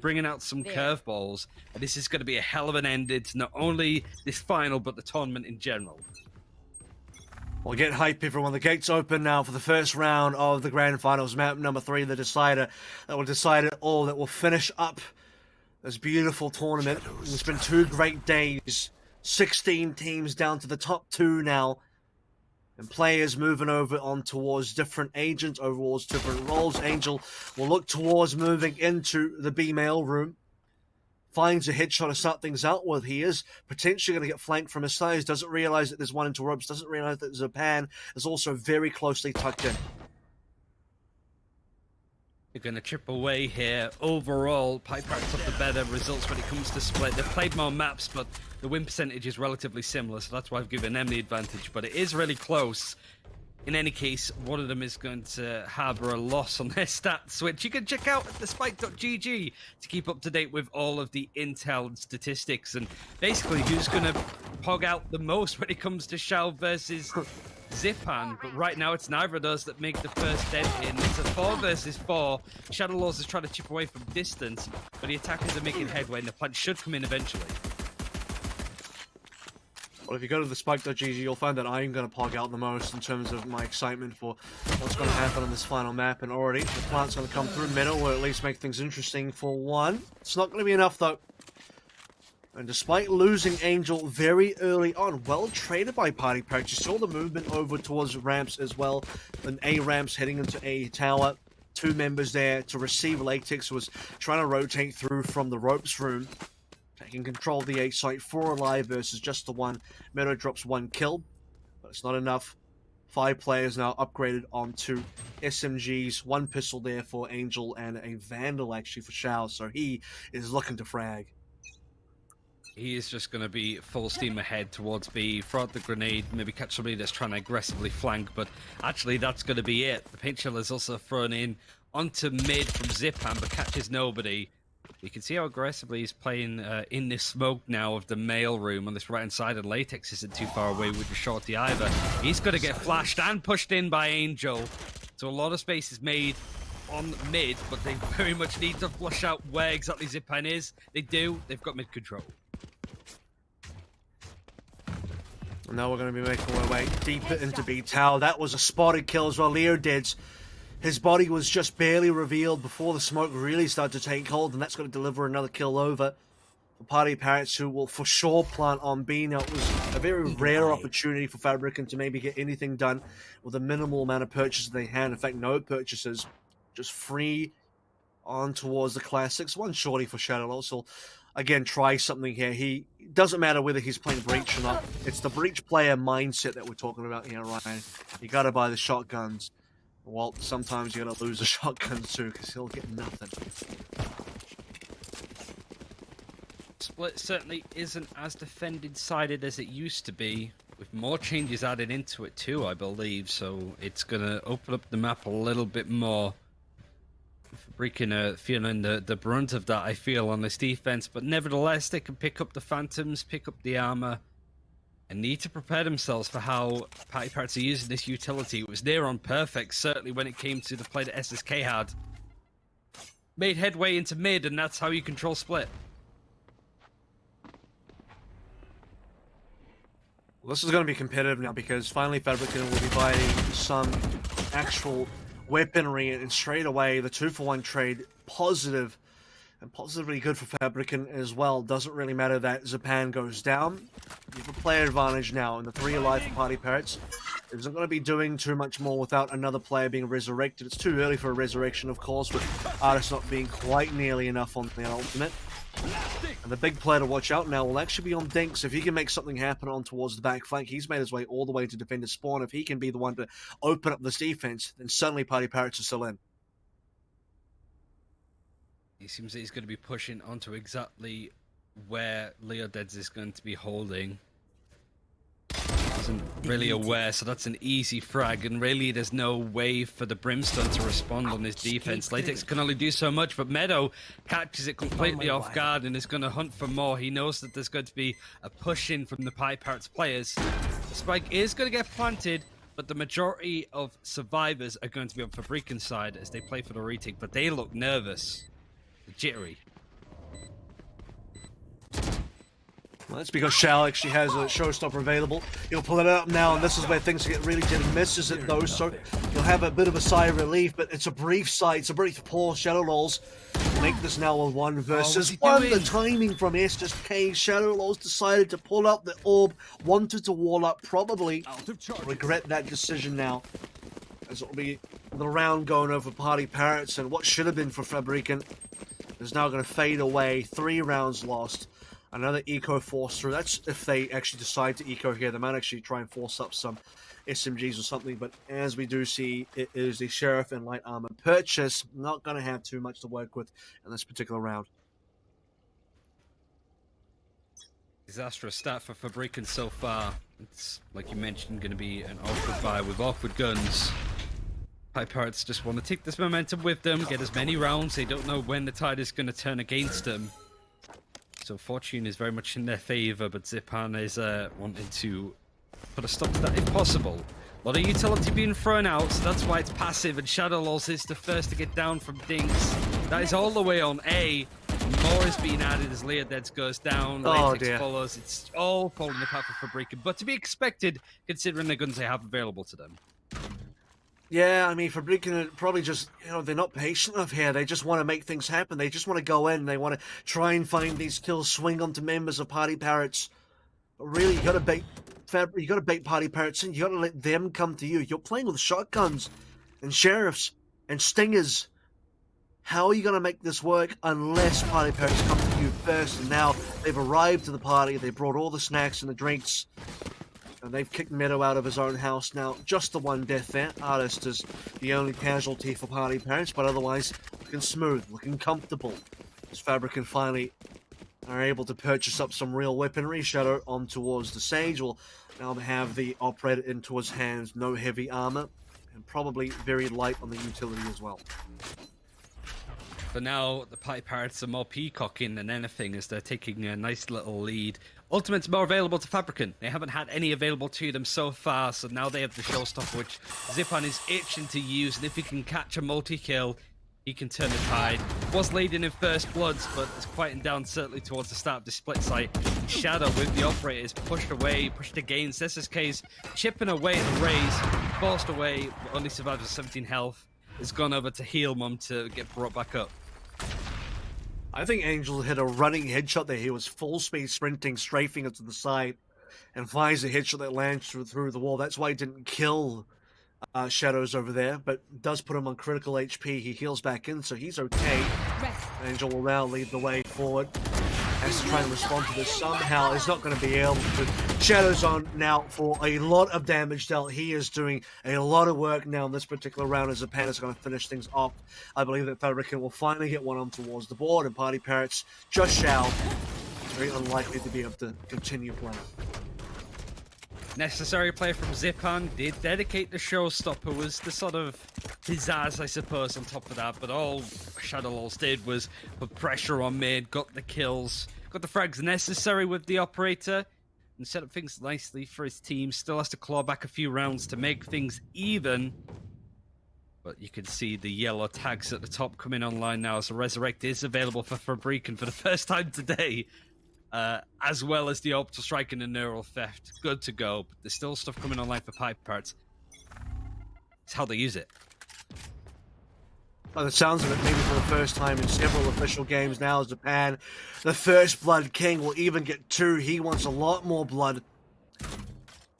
bringing out some curveballs. And this is going to be a hell of an end to not only this final, but the tournament in general. Well, get hype, everyone. The gates open now for the first round of the grand finals. Map number 3, the decider that will decide it all, that will finish up this beautiful tournament. It's been 2 great days. 16 teams down to the top 2 now. And players moving over on towards different agents, over towards different roles. Angel will look towards moving into the B mail room. Finds a headshot to start things out with. He is potentially going to get flanked from his sides. Doesn't realize that there's one into ropes. Doesn't realize that Zapan is also very closely tucked in. They're going to chip away here. Overall, PartyParrots have the better results when it comes to split. They've played more maps, but the win percentage is relatively similar, so that's why I've given them the advantage. But it is really close. In any case, one of them is going to harbour a loss on their stats, which you can check out at thespike.gg to keep up to date with all of the intel and statistics. And basically, who's going to pog out the most when it comes to Shao versus Zipan, but right now it's neither of those that make the first dent in. It's a 4 versus 4. Shadow Laws is trying to chip away from distance, but the attackers are making headway and the plant should come in eventually. Well, if you go to the spike.gg, you'll find that I'm going to pog out the most in terms of my excitement for what's going to happen on this final map. And already, the plant's going to come through middle, or at least make things interesting for one. It's not going to be enough, though. And despite losing Angel very early on, well traded by PartyParrots. You saw the movement over towards ramps as well. And A ramps heading into A tower. 2 members there to receive. Latex was trying to rotate through from the ropes room. Taking control of the A site, 4 alive versus just the 1. Meadow drops 1 kill, but it's not enough. 5 players now upgraded onto SMGs. 1 pistol there for Angel and a Vandal actually for Shao. So he is looking to frag. He is just going to be full steam ahead towards B, throw out the grenade, maybe catch somebody that's trying to aggressively flank, but actually that's going to be it. The paint shell is also thrown in onto mid from Zipan, but catches nobody. You can see how aggressively he's playing in this smoke now of the mail room on this right-hand side, and Latex isn't too far away with the shorty either. He's going to get flashed and pushed in by Angel, so a lot of space is made on mid, but they very much need to flush out where exactly Zipan is. They do. They've got mid control. Now we're going to be making our way deeper into B tower. That was a spotted kill as well. Leo did. His body was just barely revealed before the smoke really started to take hold, and that's going to deliver another kill over for PartyParrots, who will for sure plant on B. Now, it was a very rare opportunity for FABRIKEN to maybe get anything done with a minimal amount of purchases they had. In fact, no purchases, just free on towards the classics. 1 shorty for Shadow also. Again, try something here. He doesn't matter whether he's playing Breach or not. It's the Breach player mindset that we're talking about here, Ryan. You got to buy the shotguns. Well, sometimes you got to lose the shotguns too, because he'll get nothing. Split certainly isn't as defended-sided as it used to be, with more changes added into it too, I believe. So it's going to open up the map a little bit more. FABRIKEN feeling the brunt of that, I feel, on this defense, but nevertheless they can pick up the Phantoms, pick up the armor, and need to prepare themselves for how PartyParrots are using this utility. It was near on perfect, certainly when it came to the play that SSK had. Made headway into mid, and that's how you control split. Well, this is going to be competitive now, because finally FABRIKEN will be buying some actual weaponry, and straight away the 2-for-1 trade, positive and positively good for FABRIKEN as well. Doesn't really matter that Zapan goes down. You have a player advantage now, and the 3 alive for PartyParrots isn't going to be doing too much more without another player being resurrected. It's too early for a resurrection, of course, with Artis not being quite nearly enough on the ultimate. And the big player to watch out now will actually be on Dinks. If he can make something happen on towards the back flank, he's made his way all the way to defend his spawn. If he can be the one to open up this defense, then suddenly PartyParrots are still in. It seems that he's going to be pushing onto exactly where Leo Deads is going to be holding. Isn't really aware, so that's an easy frag, and really there's no way for the Brimstone to respond on this defense. Latex can only do so much, but Meadow catches it completely off guard and is going to hunt for more. He knows that there's going to be a push in from the PartyParrots players. The spike is going to get planted, but the majority of survivors are going to be on FABRIKEN's side as they play for the retake, but they look nervous, jittery. Well, that's because Shao actually has a showstopper available. He'll pull it out now, and this is where things get really good. He misses it though, so he'll have a bit of a sigh of relief, but it's a brief sigh, it's a brief pause. Shadow Lols make this now a 1 versus 1. The timing from SSK. Shadow Lols decided to pull out the orb, wanted to wall up, probably regret that decision now, as it'll be the round going over PartyParrots, and what should have been for FABRIKEN is now going to fade away. 3 rounds lost. Another eco force through. That's if they actually decide to eco here. They might actually try and force up some SMGs or something. But as we do see, it is the Sheriff and Light Armor purchase. Not going to have too much to work with in this particular round. Disastrous start for FABRIKEN so far. It's, like you mentioned, going to be an awkward buy with awkward guns. PartyParrots just want to take this momentum with them, get as many rounds. They don't know when the tide is going to turn against them. So fortune is very much in their favor, but Zipan is wanting to put a stop to that if possible. A lot of utility being thrown out, so that's why it's passive, and Shadow Lols is the first to get down from Dinks. That is all the way on A. More is being added as Leodeds goes down, Latex follows. It's all falling apart for FABRIKEN, but to be expected, considering the guns they have available to them. Yeah, I mean, FABRIKEN probably just, they're not patient enough here. They just want to make things happen. They just want to go in. They want to try and find these kills, swing onto members of PartyParrots. But really, you got to bait PartyParrots in. You got to let them come to you. You're playing with shotguns and sheriffs and stingers. How are you going to make this work unless PartyParrots come to you first? And now they've arrived to the party. They brought all the snacks and the drinks. And they've kicked Meadow out of his own house now. Just the 1 death there. Artist is the only casualty for PartyParrots, but otherwise looking smooth, looking comfortable. As FABRIKEN finally are able to purchase up some real weaponry. Shadow on towards the Sage will now have the Operator into his hands. No heavy armor, and probably very light on the utility as well. For now, the PartyParrots are more peacocking than anything as they're taking a nice little lead. Ultimate's more available to FABRIKEN. They haven't had any available to them so far, so now they have the showstopper, which Zipan is itching to use, and if he can catch a multi-kill, he can turn the tide. Was leading in first bloods, but it's quieting down certainly towards the start of the split site. Shadow with the Operators pushed away, pushed against. SSK's chipping away at the raise, forced away, but only survived with 17 health. Has gone over to heal Mum to get brought back up. I think Angel hit a running headshot there. He was full speed sprinting, strafing it to the side, and finds a headshot that lands through the wall. That's why he didn't kill Shadows over there, but does put him on critical HP. He heals back in, so he's okay. Angel will now lead the way forward. Has to try and respond to this somehow. He's not going to be able to. Shadows on now for a lot of damage dealt. He is doing a lot of work now in this particular round as Zipan is going to finish things off. I believe that FABRIKEN will finally get one on towards the board, and PartyParrots just shall. Very unlikely to be able to continue playing. Necessary play from Zipan did dedicate the showstopper, was the sort of pizzazz, I suppose, on top of that, but all Shadow Lols did was put pressure on mid, got the kills, got the frags necessary with the Operator, and set up things nicely for his team. Still has to claw back a few rounds to make things even, but you can see the yellow tags at the top coming online now as the Resurrect is available for FABRIKEN for the first time today. As well as the Orbital Strike and the Neural Theft. Good to go, but there's still stuff coming online for PartyParrots. It's how they use it. By the sounds of it, maybe for the first time in several official games now, Zipan, the First Blood King, will even get 2. He wants a lot more blood.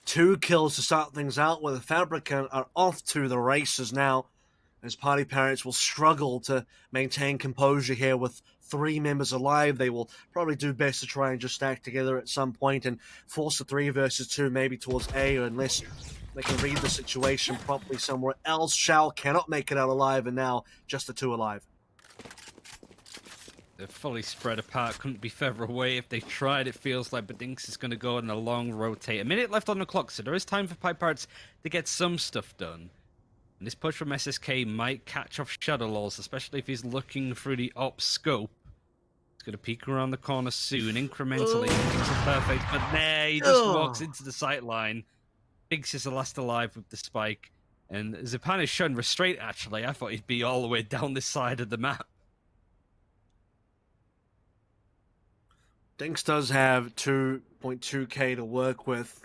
2 kills to start things out with. FABRIKEN are off to the races now, as PartyParrots will struggle to maintain composure here with 3 members alive. They will probably do best to try and just stack together at some point and force a 3 versus 2 maybe towards A, unless they can read the situation properly somewhere else. Shao cannot make it out alive, and now just the 2 alive. They're fully spread apart, couldn't be further away. If they tried, it feels like Badinks is going to go on a long rotate. A minute left on the clock, so there is time for PartyParrots to get some stuff done. And this push from SSK might catch off Shadow Lols, especially if he's looking through the op scope. He's going to peek around the corner soon, incrementally. Things are perfect, but there he just walks into the sight line. Biggs is the last alive with the spike. And Zipan is shown restraint, actually. I thought he'd be all the way down this side of the map. Dinks does have 2.2k to work with.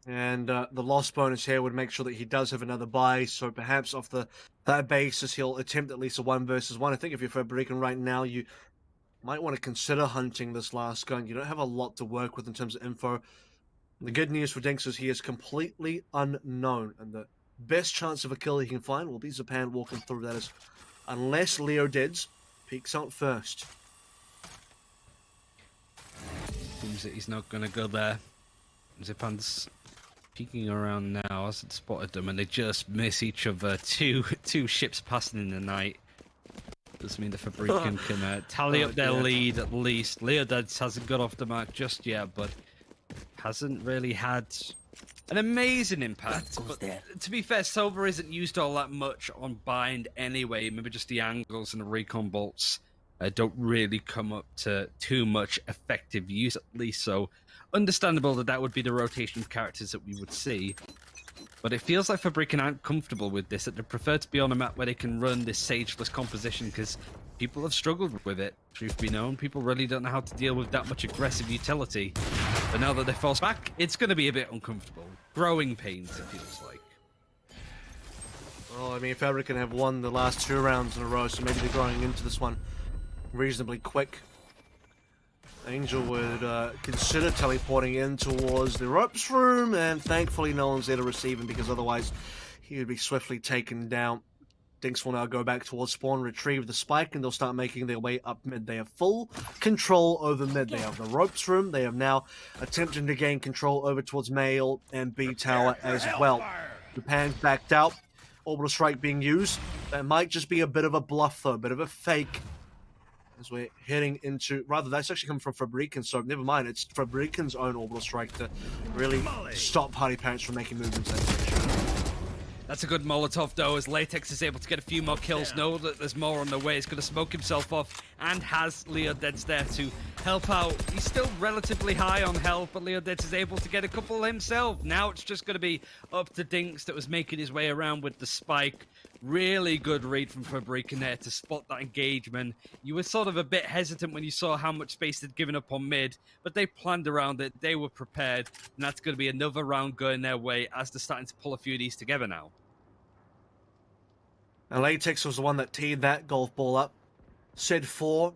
And the loss bonus here would make sure that he does have another buy. So perhaps off that basis, he'll attempt at least a 1 versus 1. I think if you're FABRIKEN right now, you might want to consider hunting this last gun. You don't have a lot to work with in terms of info. The good news for Dinks is he is completely unknown. And the best chance of a kill he can find will be Zapan walking through. That is, unless Leodids peeks out first. Seems that he's not going to go there. Zapan's peeking around now. Hasn't spotted them, and they just miss each other. Two ships passing in the night. Doesn't mean the FABRIKEN can tally up their lead at least. Leodids hasn't got off the mark just yet, but hasn't really had an amazing impact. But to be fair, Silver isn't used all that much on bind anyway. Maybe just the angles and the recon bolts don't really come up to too much effective use, at least. So understandable that would be the rotation of characters that we would see. But it feels like FABRIKEN aren't comfortable with this, that they prefer to be on a map where they can run this sageless composition, because people have struggled with it. Truth be known, people really don't know how to deal with that much aggressive utility. But now that they're forced back, it's going to be a bit uncomfortable. Growing pains, it feels like. Well, I mean, FABRIKEN have won the last 2 rounds in a row, so maybe they're going into this one reasonably quick. Angel would consider teleporting in towards the ropes room, and thankfully no one's there to receive him, because otherwise he would be swiftly taken down. Dinks will now go back towards spawn, retrieve the spike, and they'll start making their way up mid. They have full control over mid. They have the ropes room. They have now attempting to gain control over towards Mail and B tower as well. Japan's backed out. Orbital strike being used. That might just be a bit of a bluff though, a bit of a fake. As we're heading into, rather that's actually coming from FABRIKEN, so never mind, it's FABRIKEN's own orbital strike to really stop PartyParrots from making movements in that direction. That's a good Molotov though, as Latex is able to get a few more kills, know that there's more on the way. He's going to smoke himself off, and has Leodids there to help out. He's still relatively high on health, but Leodids is able to get a couple himself. Now it's just going to be up to Dinks, that was making his way around with the spike. Really good read from FABRIKEN there to spot that engagement. You were sort of a bit hesitant when you saw how much space they'd given up on mid, but they planned around it, they were prepared, and that's going to be another round going their way as they're starting to pull a few of these together now. And Latex was the one that teed that golf ball up. Said 4.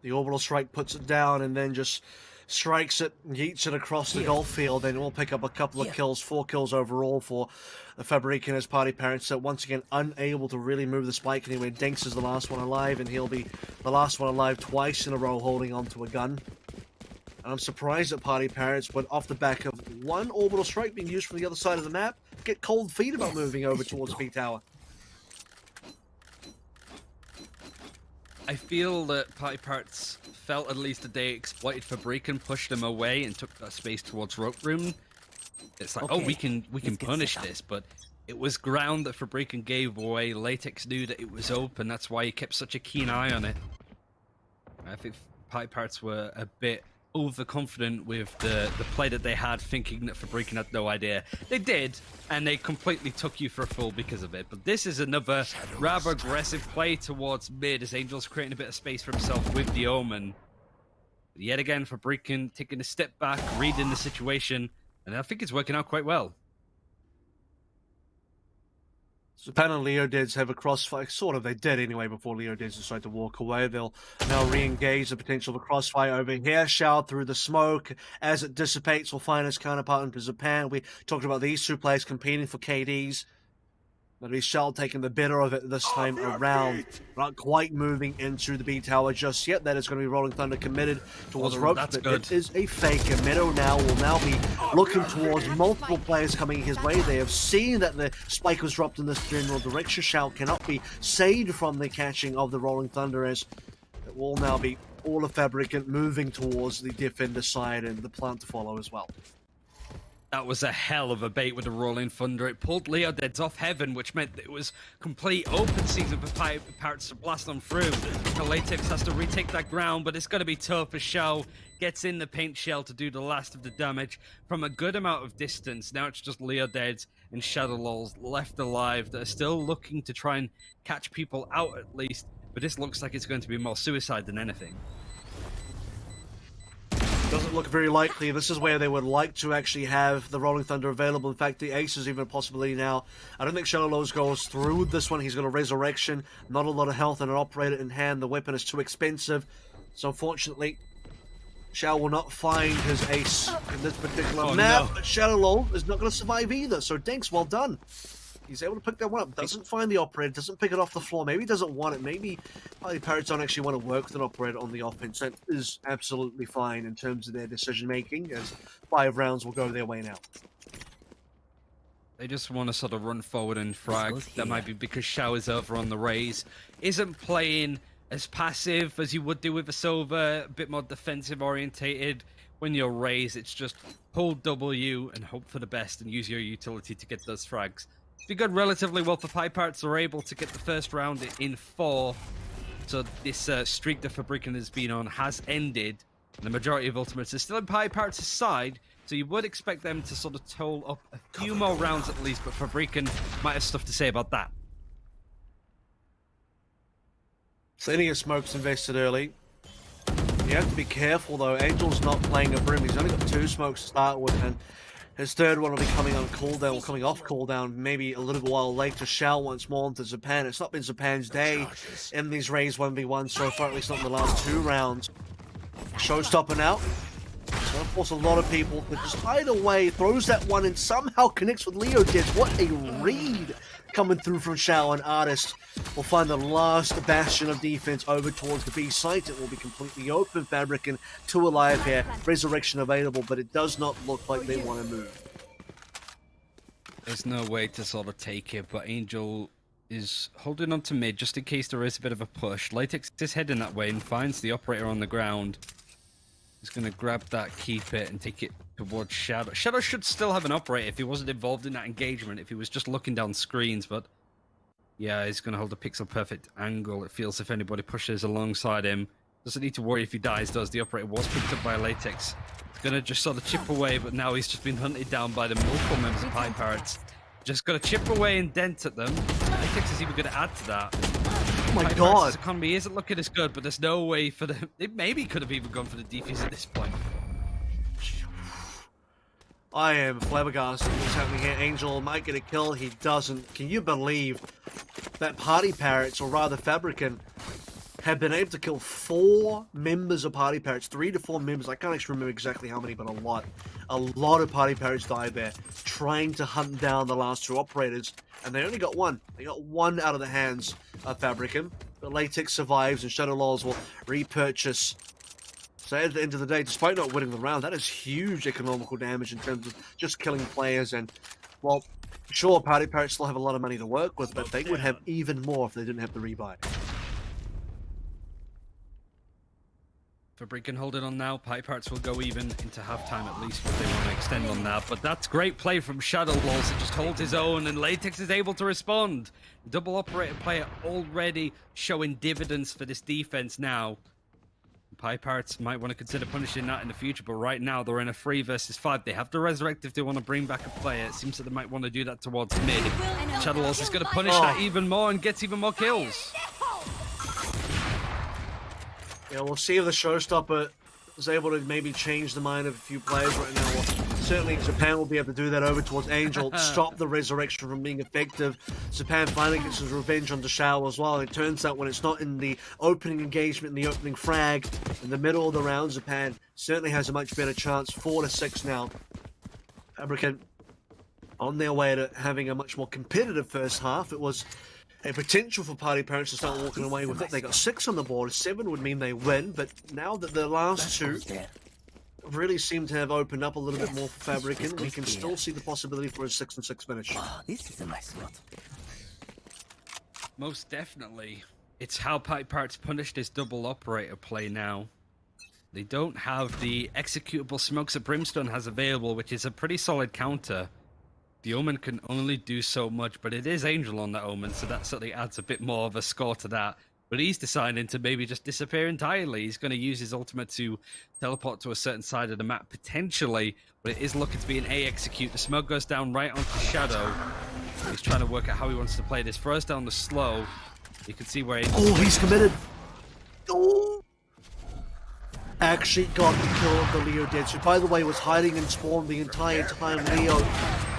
The orbital strike puts it down and then just strikes it, yeets it across the golf field, and we'll pick up a couple of kills, 4 kills overall for the FABRIKEN as PartyParrots. So once again, unable to really move the spike anywhere. Dinks is the last one alive, and he'll be the last one alive twice in a row holding onto a gun. And I'm surprised that PartyParrots went off the back of 1 orbital strike being used from the other side of the map, get cold feet about moving over towards B tower. I feel that PartyParrots felt at least that they exploited FABRIKEN, pushed them away, and took that space towards rope room. It's like, okay, oh, we can punish this, but it was ground that FABRIKEN gave away. Latex knew that it was open, that's why he kept such a keen eye on it. I think PartyParrots were a bit overconfident with the play that they had, thinking that FABRIKEN had no idea. They did, and they completely took you for a fool because of it. But this is another rather aggressive play towards mid, as Angel's creating a bit of space for himself with the Omen. Yet again, FABRIKEN taking a step back, reading the situation, and I think it's working out quite well. Zapan and Leodids have a crossfire, sort of, they did anyway before Leodids decided to walk away. They'll now re-engage the potential of a crossfire over here, shout through the smoke. As it dissipates, we'll find his counterpart into Zapan. We talked about these 2 players competing for KDs. But we shall taking the better of it this time around. Not quite moving into the B tower just yet. That is going to be Rolling Thunder committed towards ropes, but good. It is a fake. And Meadow now will now be looking towards multiple players coming his way. They have seen that the spike was dropped in this general direction. Shao cannot be saved from the catching of the Rolling Thunder, as it will now be all of FABRIKEN moving towards the defender side, and the plant to follow as well. That was a hell of a bait with the Rolling Thunder. It pulled Leodids off heaven, which meant that it was complete open season for PartyParrots to blast on through. The Latex has to retake that ground, but it's going to be tough as Shao gets in the paint shell to do the last of the damage from a good amount of distance. Now it's just Leodids and Shadowlols left alive that are still looking to try and catch people out at least, but this looks like it's going to be more suicide than anything. Doesn't look very likely. This is where they would like to actually have the Rolling Thunder available. In fact, the Ace is even a possibility now. I don't think Shadowlows goes through this one. He's got a Resurrection, not a lot of health, and an Operator in hand. The weapon is too expensive. So unfortunately, Shao will not find his Ace in this particular map. No. But Shadowlow is not going to survive either. So Dinks, well done. He's able to pick that one up. Doesn't find the Operator, doesn't pick it off the floor. Maybe he doesn't want it. Maybe PartyParrots don't actually want to work with an Operator on the offense. That is absolutely fine in terms of their decision-making, as 5 rounds will go their way now. They just want to sort of run forward and frag. That might be because Shao is over on the Raze. Isn't playing as passive as you would do with a Sova, a bit more defensive orientated. When you're Raze, it's just hold W and hope for the best and use your utility to get those frags. It's gone relatively well for PartyParrots. They're able to get the first round in 4. So this streak that FABRIKEN has been on has ended. And the majority of ultimates is still in PartyParrots' side. So you would expect them to sort of toll up a few more rounds at least. But FABRIKEN might have stuff to say about that. Plenty of smokes invested early. You have to be careful though. Angel's not playing a Brim. He's only got 2 smokes to start with. And his third one will be coming on cooldown, or coming off cooldown, maybe a little while later. Shao once more into Zapan. It's not been Zapan's day in these Raze 1v1 so far, at least not in the last 2 rounds. Showstopper now. So of course a lot of people could just hide away, throws that one and somehow connects with Leo Diz. What a read coming through from Shao, and Artist will find the last bastion of defense over towards the B site. It will be completely open. FABRIKEN 2 alive here, Resurrection available, but it does not look like they want to move. There's no way to sort of take it, but Angel is holding on to mid just in case there is a bit of a push. Latex is heading that way and finds the Operator on the ground. He's going to grab that, keep it, and take it towards Shadow. Shadow should still have an Operator if he wasn't involved in that engagement, if he was just looking down screens, but yeah, he's going to hold a pixel-perfect angle. It feels if anybody pushes alongside him. Doesn't need to worry if he dies, does. The Operator was picked up by Latex. He's going to just sort of chip away, but now he's just been hunted down by the multiple members of PartyParrots. Just got to chip away and dent at them. Latex is even going to add to that. Oh my god. Economy isn't looking as good, but there's no way for them. It maybe could have even gone for the defuse at this point. I am flabbergasted what's happening here. Angel might get a kill, he doesn't. Can you believe that PartyParrots, or rather FABRIKEN, have been able to kill 4 members of PartyParrots, 3 to 4 members. I can't actually remember exactly how many, but a lot. A lot of PartyParrots died there, trying to hunt down the last 2 Operators, and they only got 1. They got 1 out of the hands of FABRIKEN. But Latex survives, and Shadowlaws will repurchase. So at the end of the day, despite not winning the round, that is huge economical damage in terms of just killing players. And, well, sure, PartyParrots still have a lot of money to work with, but they would have even more if they didn't have the rebuy. FABRIKEN holding on now. PartyParrots will go even into halftime at least if they want to extend on that. But that's great play from Shadowlaws. It just holds his own, and Latex is able to respond. Double Operator player already showing dividends for this defense now. PartyParrots might want to consider punishing that in the future, but right now they're in a 3 versus 5. They have to resurrect if they want to bring back a player. It seems that they might want to do that towards mid. Shadowlaws is going to punish that even more and gets even more kills. Yeah, we'll see if the Showstopper is able to maybe change the mind of a few players right now. Well, certainly Zapan will be able to do that over towards Angel, stop the Resurrection from being effective. Zapan finally gets his revenge on the Shao as well. It turns out when it's not in the opening engagement, in the opening frag, in the middle of the round, Zapan certainly has a much better chance. 4 to 6 now. FABRIKEN on their way to having a much more competitive first half. It was a potential for PartyParrots to start walking away with it. They got 6 on the board. 7 would mean they win, but now that the last 2 really seem to have opened up a little bit more for FABRIKEN, we can still see the possibility for a 6-6 finish. This is a nice spot. Most definitely. It's how PartyParrots punished his double Operator play now. They don't have the executable smokes that Brimstone has available, which is a pretty solid counter. The Omen can only do so much, but it is Angel on that Omen, so that certainly adds a bit more of a score to that. But he's deciding to maybe just disappear entirely. He's going to use his ultimate to teleport to a certain side of the map, potentially, but it is looking to be an A execute. The smoke goes down right onto Shadow. He's trying to work out how he wants to play this. Throws down the slow. You can see where he's committed. Oh! actually got the kill of the Leo dead. So, by the way, was hiding in spawn the entire time. Leo,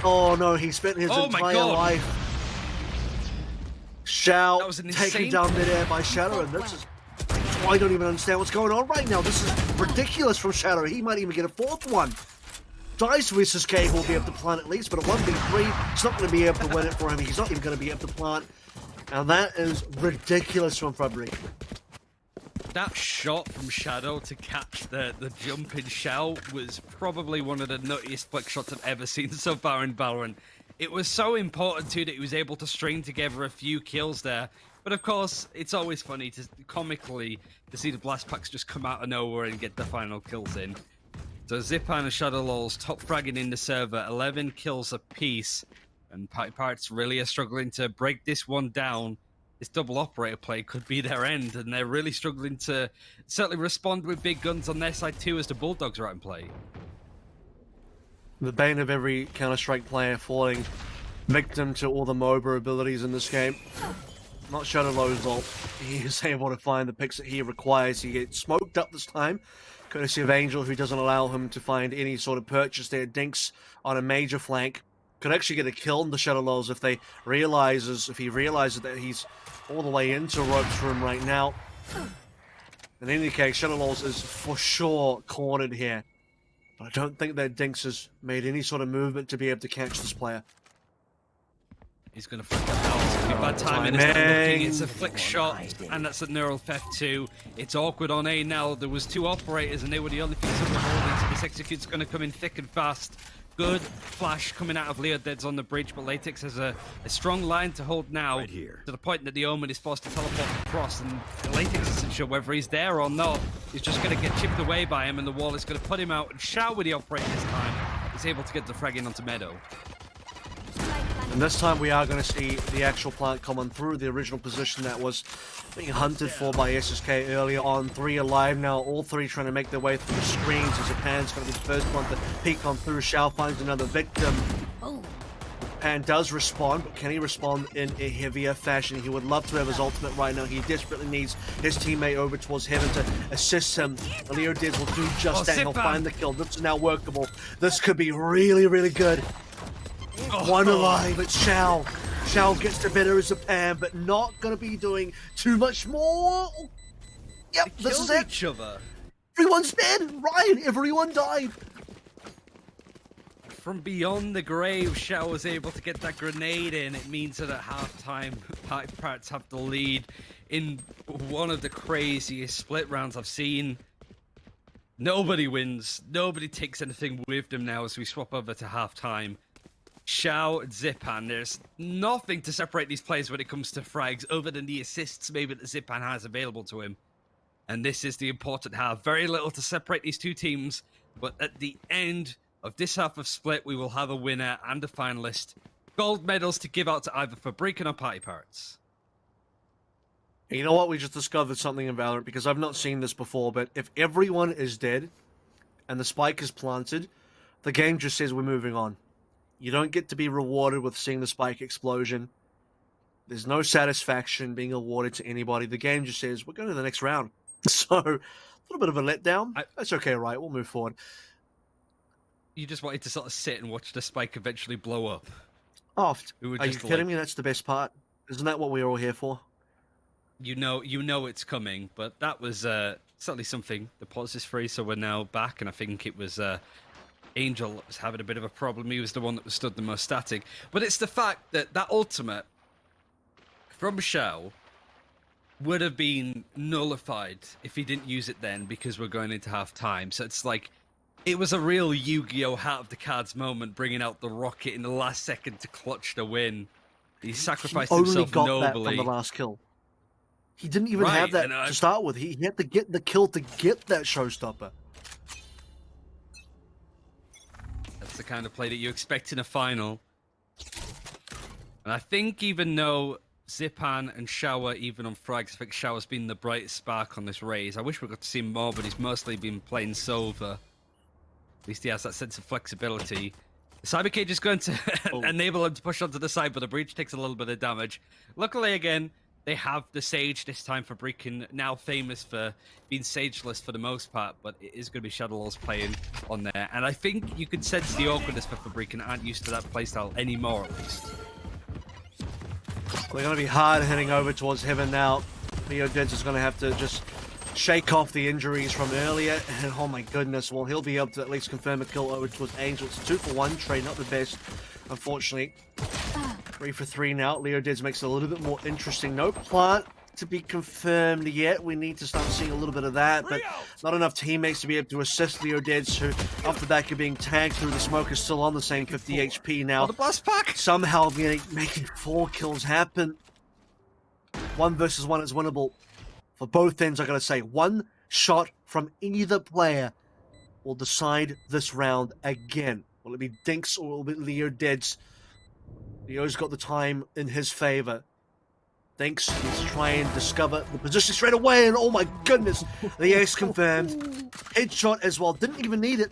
oh no, he spent his entire life. Shao taken down midair by Shadow, and this is. I don't even understand what's going on right now. This is ridiculous from Shadow. He might even get a fourth one. Dice versus Cave will be able to plant at least, but at 1v3, it's not going to be able to win it for him. He's not even going to be able to plant. And that is ridiculous from FABRIKEN. That shot from Shadow to catch the jump in Shell was probably one of the nuttiest flick shots I've ever seen so far in VALORANT. It was so important too that he was able to string together a few kills there. But of course, it's always funny to comically to see the blast packs just come out of nowhere and get the final kills in. So Zipan and Shadow Lols top fragging in the server, 11 kills apiece, and PartyParrots really are struggling to break this one down. This double operator play could be their end, and they're really struggling to certainly respond with big guns on their side too as the Bulldogs are out in play. The bane of every Counter-Strike player, falling victim to all the MOBA abilities in this game. Not Shadow Lo's ult. He is able to find the picks that he requires. He gets smoked up this time, courtesy of Angel, who doesn't allow him to find any sort of purchase there. Dinks on a major flank. Could actually get a kill on the Shadow Lols if he realizes that he's all the way into ropes room right now. In any case, Shadow Lols is for sure cornered here. But I don't think that Dinks has made any sort of movement to be able to catch this player. He's going to flick it out. It's going to be bad timing. It's not looking. It's a flick shot, and that's a neural theft too. It's awkward on A now. There was two operators, and they were the only things that were holding. So this execute's going to come in thick and fast. Good flash coming out of Leo Dead's on the bridge, but Latex has a strong line to hold now, right here, to the point that the Omen is forced to teleport across, and Latex isn't sure whether he's there or not. He's just going to get chipped away by him, and the wall is going to put him out. And Shao with the operator this time is able to get the frag in onto Meadow. And this time we are going to see the actual plant coming through the original position that was being hunted for by SSK earlier on. 3 alive now, all 3 trying to make their way through the screens as Japan's going to be the first one to peek on through. Shao finds another victim. Pan does respond, but can he respond in a heavier fashion? He would love to have his ultimate right now. He desperately needs his teammate over towards heaven to assist him. Leo Diz will do just that. He'll find the kill. This is now workable. This could be really, really good. 1 alive, it's Shao. Shao gets to better as a Pan, but not going to be doing too much more. Yep, this is it. Each other. Everyone's dead. Ryan, everyone died. From beyond the grave, Shao was able to get that grenade in. It means that at halftime, PartyParrots have the lead in one of the craziest split rounds I've seen. Nobody wins. Nobody takes anything with them now as we swap over to halftime. Shao and Zipan, there's nothing to separate these players when it comes to frags other than the assists maybe that Zipan has available to him. And this is the important half. Very little to separate these two teams, but at the end of this half of split, we will have a winner and a finalist. Gold medals to give out to either FABRIKEN or PartyParrots. You know what? We just discovered something in VALORANT, because I've not seen this before, but if everyone is dead and the spike is planted, the game just says we're moving on. You don't get to be rewarded with seeing the spike explosion. There's no satisfaction being awarded to anybody. The game just says, we're going to the next round. So, a little bit of a letdown. That's okay, right? We'll move forward. You just wanted to sort of sit and watch the spike eventually blow up. Oh, are you kidding me? That's the best part. Isn't that what we're all here for? You know it's coming, but that was certainly something. The pause is free, so we're now back, and I think it was... Angel was having a bit of a problem. He was the one that was stood the most static. But it's the fact that that ultimate from Shao would have been nullified if he didn't use it then, because we're going into half time. So it's like, it was a real Yu-Gi-Oh! Heart of the cards moment, bringing out the rocket in the last second to clutch the win. He sacrificed himself nobly. That from the last kill. He didn't even have that to start with. He had to get the kill to get that showstopper. The kind of play that you expect in a final. And I think even though Zipan and Shao even on frags, I think Shao's been the brightest spark on this race. I wish we got to see more, but he's mostly been playing Silver. At least he has that sense of flexibility. The Cyber Cage is going to enable him to push onto the side, but the breach takes a little bit of damage. Luckily, again, They have the Sage this time for FABRIKEN, now famous for being Sageless for the most part, but it is going to be Shadowlords playing on there. And I think you could sense the awkwardness for FABRIKEN aren't used to that playstyle anymore, at least. We're going to be hard heading over towards Heaven now. Leodeds is going to have to just shake off the injuries from earlier. And oh my goodness, well, he'll be able to at least confirm a kill over towards Angel. It's a 2-for-1 trade, not the best, unfortunately. 3 for 3 now. Leodeds makes it a little bit more interesting. No plant to be confirmed yet. We need to start seeing a little bit of that, but not enough teammates to be able to assist Leodeds, who, off the back of being tagged through the smoke, is still on the same 50 HP now. The blast pack! Somehow making 4 kills happen. 1 versus 1 is winnable. For both ends, I gotta say, 1 shot from either player will decide this round again. Will it be Dinks or will it be Leodeds? Leo's got the time in his favor. Dinks needs to try and discover the position straight away, and oh my goodness, the ace confirmed. Headshot as well, didn't even need it.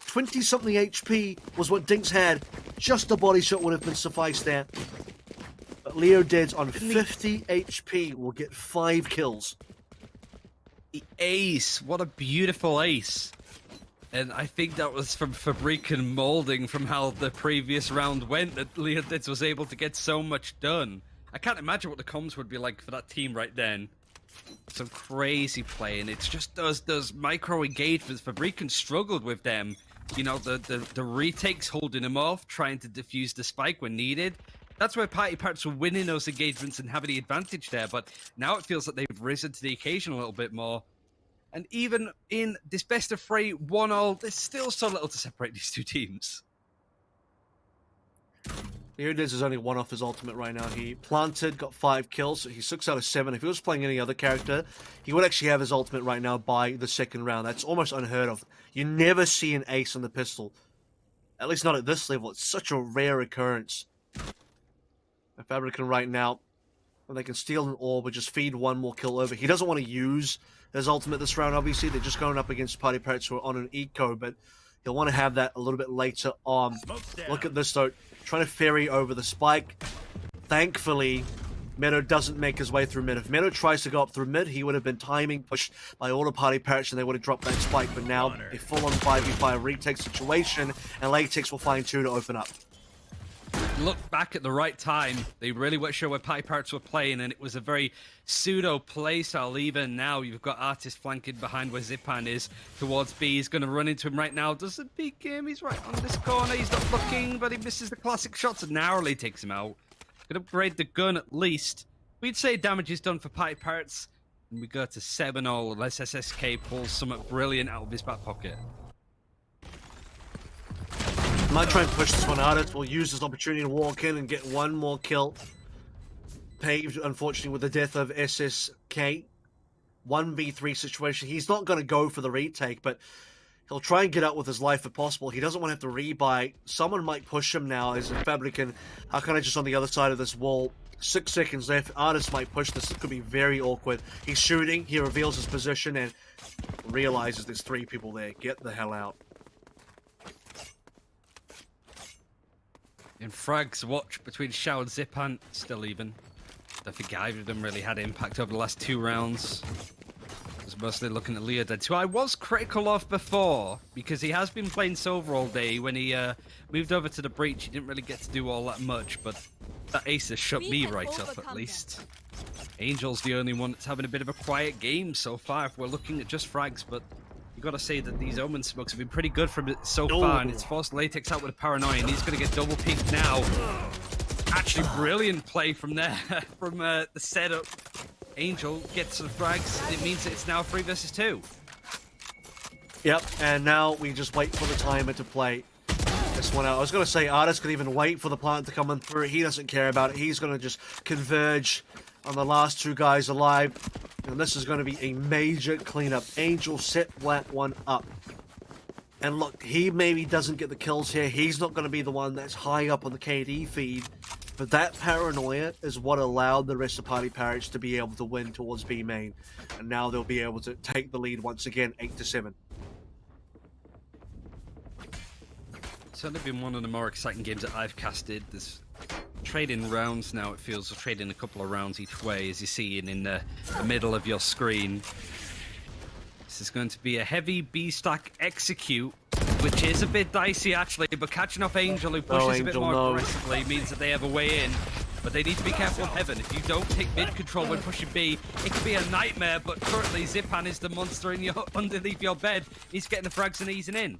20-something HP was what Dinks had. Just a body shot would have been suffice there. But Leodeds on 50 HP will get 5 kills. The ace, what a beautiful ace. And I think that was from FABRIKEN molding from how the previous round went, that Leodeds was able to get so much done. I can't imagine what the comms would be like for that team right then. Some crazy play, and it's just those micro engagements. FABRIKEN struggled with them. You know, the retakes holding him off, trying to defuse the spike when needed. That's where PartyParrots were winning those engagements and having the advantage there, but now it feels like they've risen to the occasion a little bit more. And even in this best of 3 1-all, there's still so little to separate these two teams. Leodeds is only 1 off his ultimate right now. He planted, got 5 kills, so he's 6 out of 7. If he was playing any other character, he would actually have his ultimate right now by the 2nd round. That's almost unheard of. You never see an ace on the pistol. At least not at this level. It's such a rare occurrence. And FABRIKEN right now, when they can steal an orb or just feed 1 more kill over. He doesn't want to use his ultimate this round, obviously. They're just going up against PartyParrots who are on an eco, but he'll want to have that a little bit later on. Look at this, though. Trying to ferry over the spike. Thankfully, Meadow doesn't make his way through mid. If Meadow tries to go up through mid, he would have been timing pushed by all the PartyParrots and they would have dropped that spike. But now, a full-on 5v5 retake situation, and Latex will find 2 to open up. Look back at the right time. They really weren't sure where PartyParrots were playing, and it was a very pseudo playstyle. Even now, you've got Artist flanking behind where Zipan is towards B. He's going to run into him right now. Doesn't peek him. He's right on this corner. He's not looking, but he misses the classic shots and narrowly takes him out. Could upgrade the gun at least. We'd say damage is done for PartyParrots, and we go to 7-all unless SSK pulls something brilliant out of his back pocket. Might try and push this one out. We'll use this opportunity to walk in and get 1 more kill. Paved, unfortunately, with the death of SSK. 1v3 situation. He's not going to go for the retake, but he'll try and get out with his life if possible. He doesn't want to have to rebuy. Someone might push him now as a FABRIKEN are kind of just on the other side of this wall. 6 seconds left. Artist might push this. It could be very awkward. He's shooting. He reveals his position and realizes there's 3 people there. Get the hell out. In frags, watch between Shao and Zipan, still even. I think either of them really had impact over the last 2 rounds. I was mostly looking at Leodeds, who I was critical of before, because he has been playing Silver all day. When he moved over to the Breach, he didn't really get to do all that much, but that ace has shut me right up, at least. Angel's the only one that's having a bit of a quiet game so far, if we're looking at just frags, but you got to say that these Omen smokes have been pretty good from it so far, and it's forced Latex out with a Paranoia, and he's going to get double peeked now. Actually, brilliant play from there, from the setup. Angel gets the frags. It means that it's now 3 versus 2. Yep, and now we just wait for the timer to play this one out. I was going to say Artist could even wait for the plant to come in through. He doesn't care about it. He's going to just converge on the last 2 guys alive. And this is going to be a major cleanup. Angel set that one up. And look, he maybe doesn't get the kills here. He's not going to be the one that's high up on the KD feed. But that paranoia is what allowed the rest of PartyParrots to be able to win towards B main. And now they'll be able to take the lead once again, 8-7. It's certainly been one of the more exciting games that I've casted. There's trading rounds now. It feels we're trading a couple of rounds each way, as you see in the middle of your screen. This is going to be a heavy B-stack execute, which is a bit dicey actually, but catching off Angel, who pushes a bit more aggressively, means that they have a way in. But they need to be careful of Heaven. If you don't take mid control when pushing B, it could be a nightmare, but currently Zipan is the monster in underneath your bed. He's getting the frags and easing in.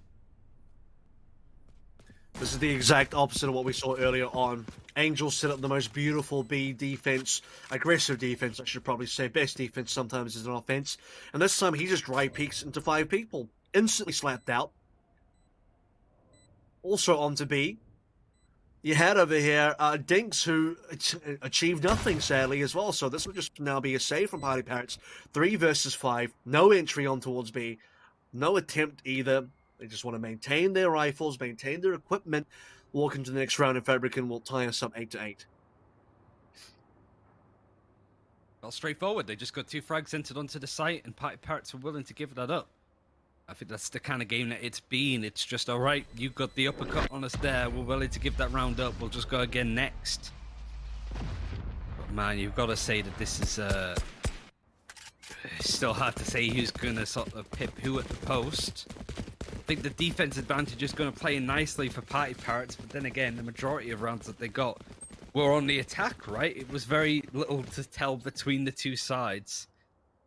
This is the exact opposite of what we saw earlier on. Angel set up the most beautiful B defense, aggressive defense, I should probably say. Best defense sometimes is an offense. And this time he just dry peeks into 5 people. Instantly slapped out. Also onto B. You had over here Dinks, who achieved nothing, sadly, as well. So this will just now be a save from PartyParrots. 3 versus 5. No entry on towards B. No attempt either. They just want to maintain their rifles, maintain their equipment, walk into the next round, and FABRIKEN will tie us up 8-8. Well, straightforward. They just got 2 frags entered onto the site, and PartyParrots are willing to give that up. I think that's the kind of game that it's been. It's just, all right, you got the uppercut on us there. We're willing to give that round up. We'll just go again next. But, man, you've got to say that this is... It's still hard to say who's going to sort of pip who at the post. I think the defense advantage is going to play nicely for PartyParrots, but then again, the majority of rounds that they got were on the attack, right? It was very little to tell between the two sides.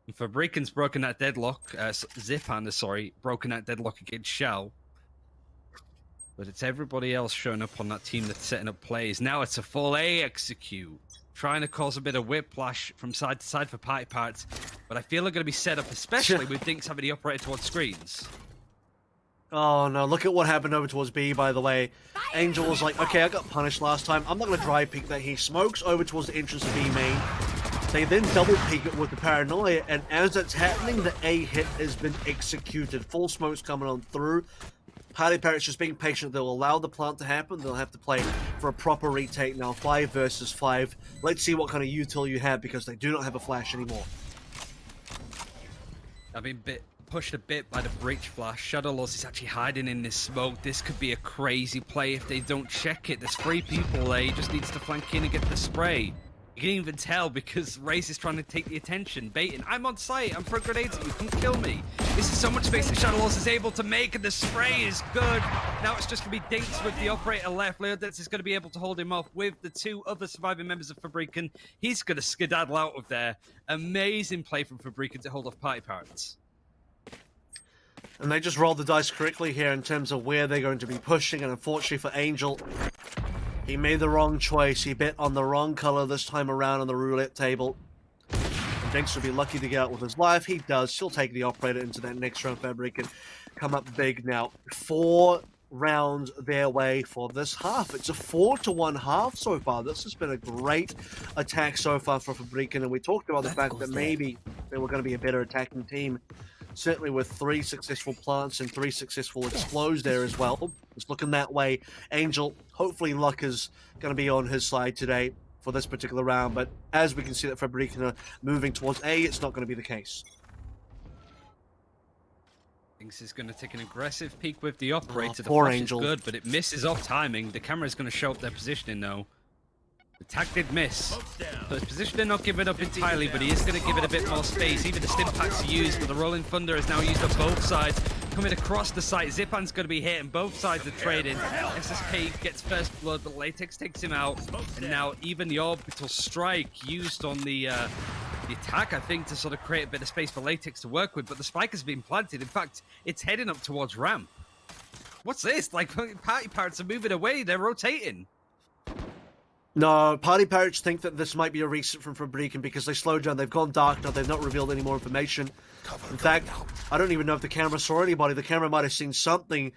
And FABRIKEN's broken that deadlock, Zipan has, sorry, broken that deadlock against Shell. But it's everybody else showing up on that team that's setting up plays. Now it's a full A execute, trying to cause a bit of whiplash from side to side for PartyParrots. But I feel they're going to be set up, especially with Dinks having the operator towards screens. Oh no, look at what happened over towards B, by the way. Angel was like, okay, I got punished last time. I'm not going to dry peek that. He smokes over towards the entrance of B main. They then double peek it with the paranoia, and as it's happening, the A hit has been executed. Full smoke's coming on through. PartyParrots just being patient. They'll allow the plant to happen. They'll have to play for a proper retake now. 5 versus 5. Let's see what kind of util you have, because they do not have a flash anymore. I've been pushed a bit by the breach flash. Shadowless is actually hiding in this smoke. This could be a crazy play if they don't check it. There's 3 people there. He just needs to flank in and get the spray. You can even tell because Raze is trying to take the attention, baiting. I'm on site, I'm throwing grenades at you, come kill me. This is so much space that Shadowless is able to make, and the spray is good. Now it's just going to be Dinks with the operator left. Leodetz is going to be able to hold him off with the 2 other surviving members of FABRIKEN. He's going to skedaddle out of there. Amazing play from FABRIKEN to hold off PartyParrots. And they just rolled the dice correctly here in terms of where they're going to be pushing, and unfortunately for Angel, he made the wrong choice. He bet on the wrong color this time around on the roulette table. And Dinks will be lucky to get out with his life. He does. He'll take the operator into that next round. FABRIKEN come up big now. 4 rounds their way for this half. It's a 4-1 half so far. This has been a great attack so far for FABRIKEN, and we talked about the fact that maybe they were going to be a better attacking team. Certainly with 3 successful plants and 3 successful explodes there as well. It's looking that way. Angel, hopefully luck is going to be on his side today for this particular round. But as we can see that FABRIKEN are moving towards A, it's not going to be the case. Dinks is going to take an aggressive peek with the operator. Poor the flash Angel. is good, but it misses off timing. The camera is going to show up their positioning though. The tag did miss. So his position did not give it up entirely, but he is going to give it a bit more space. Even the stim packs are used, but the Rolling Thunder is now used on both sides. Coming across the site, Zipan's going to be hit, and both sides are trading. SSK gets first blood, but Latex takes him out. And now even the orbital strike used on the attack, I think, to sort of create a bit of space for Latex to work with. But the spike has been planted. In fact, it's heading up towards ramp. What's this? Like, PartyParrots are moving away. They're rotating. No, PartyParrots think that this might be a reset from FABRIKEN because they slowed down. They've gone dark now. They've not revealed any more information. In fact, I don't even know if the camera saw anybody. The camera might have seen something.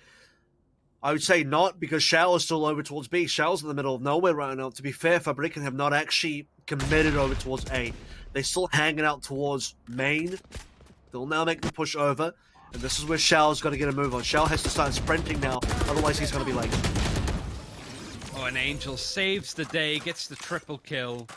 I would say not, because Shao is still over towards B. Shao's in the middle of nowhere right now. To be fair, FABRIKEN have not actually committed over towards A. They're still hanging out towards main. They'll now make the push over. And this is where Shao's got to get a move on. Shao has to start sprinting now. Otherwise, he's going to be late. Oh, and Angel saves the day, gets the triple kill.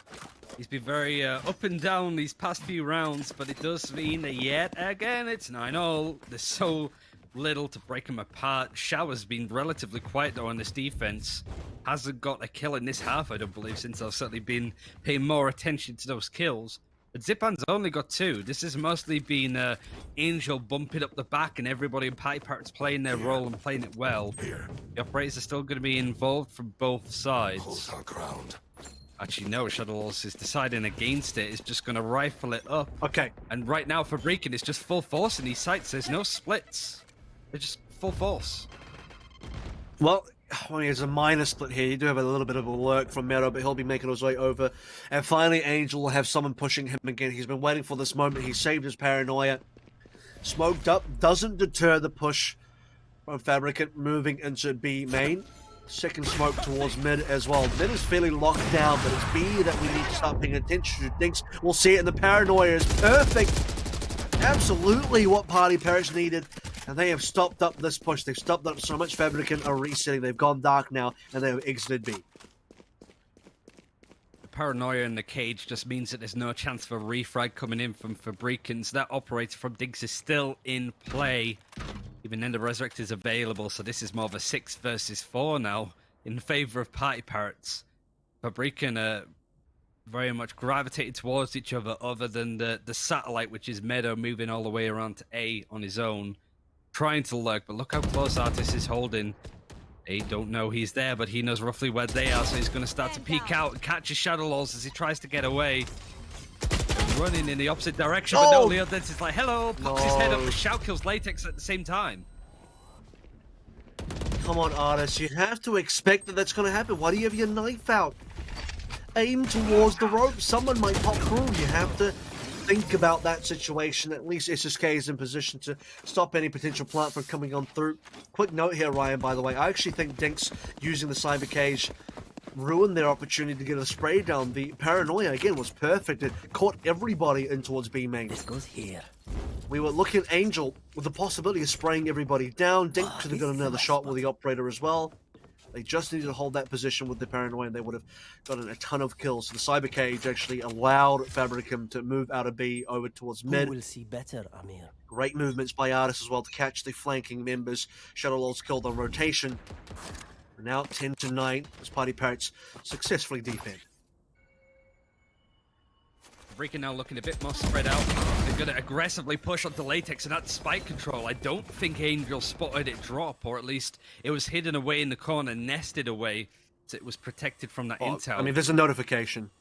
He's been very up and down these past few rounds, but it does mean that yet again it's 9-0. There's so little to break him apart. Shao has been relatively quiet though on this defense. hasn't got a kill in this half, I don't believe, since I've certainly been paying more attention to those kills. But Zipan's only got 2. This has mostly been Angel bumping up the back and everybody in PartyParrots playing their role and playing it well. The operators are still going to be involved from both sides. Hold our ground. Actually, no, Shadowlords is deciding against it. It's just going to rifle it up. Okay. And right now, FABRIKEN is just full force in these sites. There's no splits. They're just full force. Well, I mean, there's a minor split here. You do have a little bit of a lurk from Mero, but he'll be making his way over. And finally, Angel will have someone pushing him again. He's been waiting for this moment. He saved his paranoia. Smoked up. Doesn't deter the push from FABRIKEN moving into B main. Second smoke towards mid as well. Mid is fairly locked down, but it's B that we need to start paying attention to. Dinks, we'll see it, and the paranoia is perfect. Absolutely what PartyParrots needed. And they have stopped up this push. They've stopped up so much. FABRIKEN are resetting. They've gone dark now, and they have exited B. The paranoia in the cage just means that there's no chance for refrag coming in from FABRIKEN. So that operator from Diggs is still in play. Even then, the Resurrect is available, so this is more of a 6 versus 4 now in favor of PartyParrots. FABRIKEN are very much gravitated towards each other than the satellite, which is Meadow moving all the way around to A on his own, trying to lurk. But look how close Artis is holding. They don't know he's there, but he knows roughly where they are, so he's going to start to peek out and catch his Shadowlords as he tries to get away. Running in the opposite direction, but no, Leo Dent is like, hello, pops his head up, the shout kills Latex at the same time. Come on, Artis, you have to expect that that's going to happen. Why do you have your knife out? Aim towards the rope, someone might pop through. You have to think about that situation. At least SSK is in position to stop any potential plant from coming on through. Quick note here, Ryan, by the way, I actually think Dinks using the Cyber Cage ruined their opportunity to get a spray down. The paranoia again was perfect. It caught everybody in towards B main. This goes here. We were looking at Angel with the possibility of spraying everybody down. Dink could have got another shot with the operator as well. They just needed to hold that position with the paranoia and they would have gotten a ton of kills. So the Cyber Cage actually allowed FABRIKEN to move out of B over towards mid. We'll see better, Amir. Great movements by Artis as well to catch the flanking members. Shadowlords killed on rotation. We're now 10-9 as PartyParrots successfully defend. FABRIKEN now looking a bit more spread out. They're going to aggressively push onto Latex and that spike control. I don't think Angel spotted it drop, or at least it was hidden away in the corner, nested away, so it was protected from that intel. I mean, there's a notification.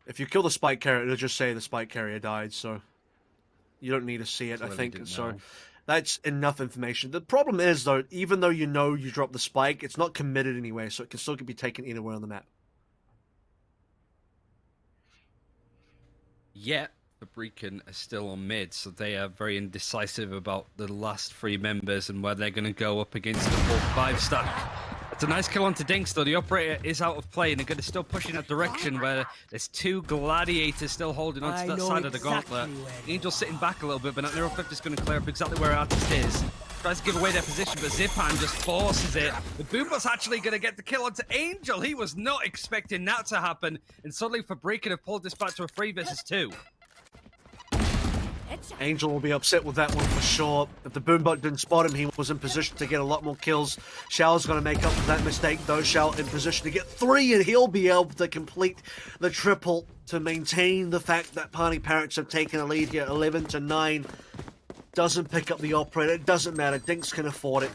If you kill the spike carrier, it'll just say the spike carrier died, so you don't need to see it, I think. So that's enough information. The problem is, though, even though you know you dropped the spike, it's not committed anyway, so it can still be taken anywhere on the map. Yet, FABRIKEN are still on mid, so they are very indecisive about the last 3 members and where they're going to go up against the full 5 stack. It's a nice kill onto Dinks, though. The operator is out of play, and they're going to still push in that direction where there's 2 gladiators still holding onto that side of the gauntlet. Angel's sitting back a little bit, but that Neural 50 is going to clear up exactly where Artist is. Tries to give away their position, but Zipan just forces it. The Boombot's actually going to get the kill onto Angel. He was not expecting that to happen, and suddenly FABRIKEN have pulled this back to a 3 versus 2. Angel will be upset with that one for sure. If the Boombot didn't spot him, he was in position to get a lot more kills. Shao's going to make up for that mistake, though. Shao in position to get 3, and he'll be able to complete the triple to maintain the fact that PartyParrots have taken a lead here, 11-9. Doesn't pick up the operator. It doesn't matter. Dinks can afford it.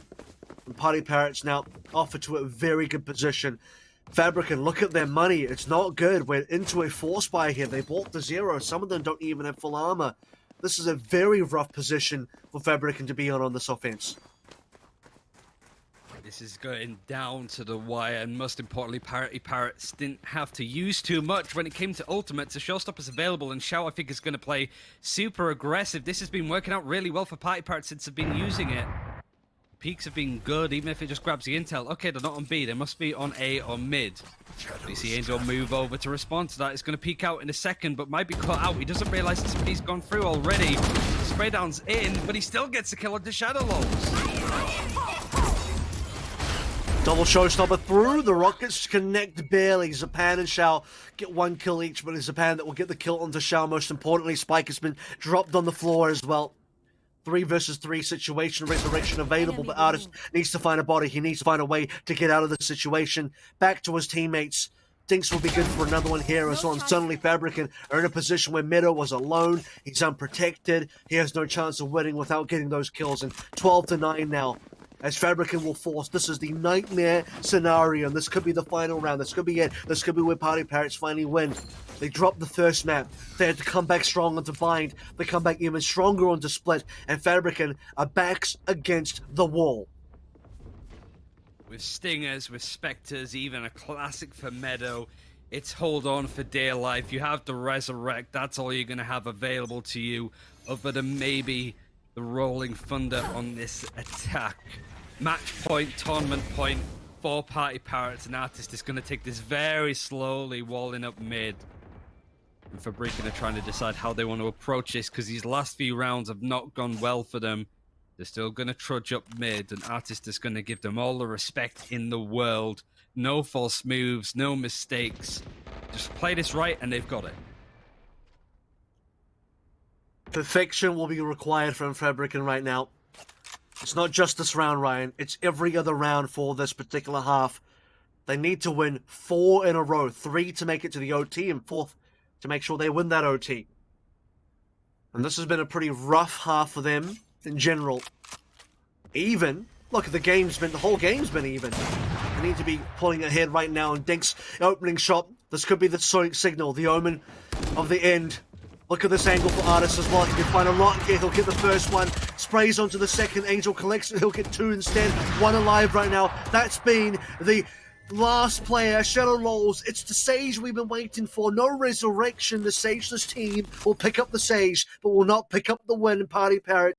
And PartyParrots now offered to a very good position. FABRIKEN, look at their money. It's not good. We're into a force buy here. They bought the 0. Some of them don't even have full armor. This is a very rough position for FABRIKEN to be on this offense. This is going down to the wire, and most importantly, PartyParrots didn't have to use too much when it came to ultimates. The showstopper's available, and Shao, I think, is going to play super aggressive. This has been working out really well for PartyParrots since they've been using it. Peaks have been good, even if it just grabs the intel. Okay, they're not on B. They must be on A or mid. We see Angel move over to respond to that. It's going to peek out in a second, but might be caught out. He doesn't realize the speed's gone through already. Spray down's in, but he still gets the kill on the Shadowlords. Double showstopper through. The rockets connect barely. Zipan and Shao get 1 kill each, but it's Zipan that will get the kill onto Shao. Most importantly, Spike has been dropped on the floor as well. 3 versus 3 situation, resurrection available, but Artist needs to find a body. He needs to find a way to get out of the situation. Back to his teammates. Dinks will be good for another one here as well. And suddenly FABRIKEN are in a position where Meadow was alone. He's unprotected. He has no chance of winning without getting those kills. And 12-9 now, as FABRIKEN will force. This is the nightmare scenario, and this could be the final round. This could be it. This could be where PartyParrots finally win. They dropped the first map. They had to come back strong onto Bind. They come back even stronger onto Split. And FABRIKEN are backs against the wall. With Stingers, with Spectres, even a classic for Meadow, it's hold on for dear life. You have to resurrect. That's all you're going to have available to you, other than maybe the Rolling Thunder on this attack. Match point, tournament point for PartyParrots, and Artist is going to take this very slowly, walling up mid. And FABRIKEN are trying to decide how they want to approach this, because these last few rounds have not gone well for them. They're still going to trudge up mid, and Artist is going to give them all the respect in the world. No false moves, no mistakes. Just play this right, and they've got it. Perfection will be required from FABRIKEN right now. It's not just this round, Ryan. It's every other round for this particular half. They need to win 4 in a row. 3 to make it to the OT, and 4th to make sure they win that OT. And this has been a pretty rough half for them in general. Even, look, the whole game's been even. They need to be pulling ahead right now, and Dink's opening shot. This could be the signal, the omen of the end. Look at this angle for Artist as well. He can find a rocket here. He'll get the first one. Sprays onto the second. Angel collects it. He'll get 2 instead. 1 alive right now. That's been the last player. Shadow rolls. It's the Sage we've been waiting for. No resurrection. The Sageless team will pick up the Sage, but will not pick up the win. PartyParrots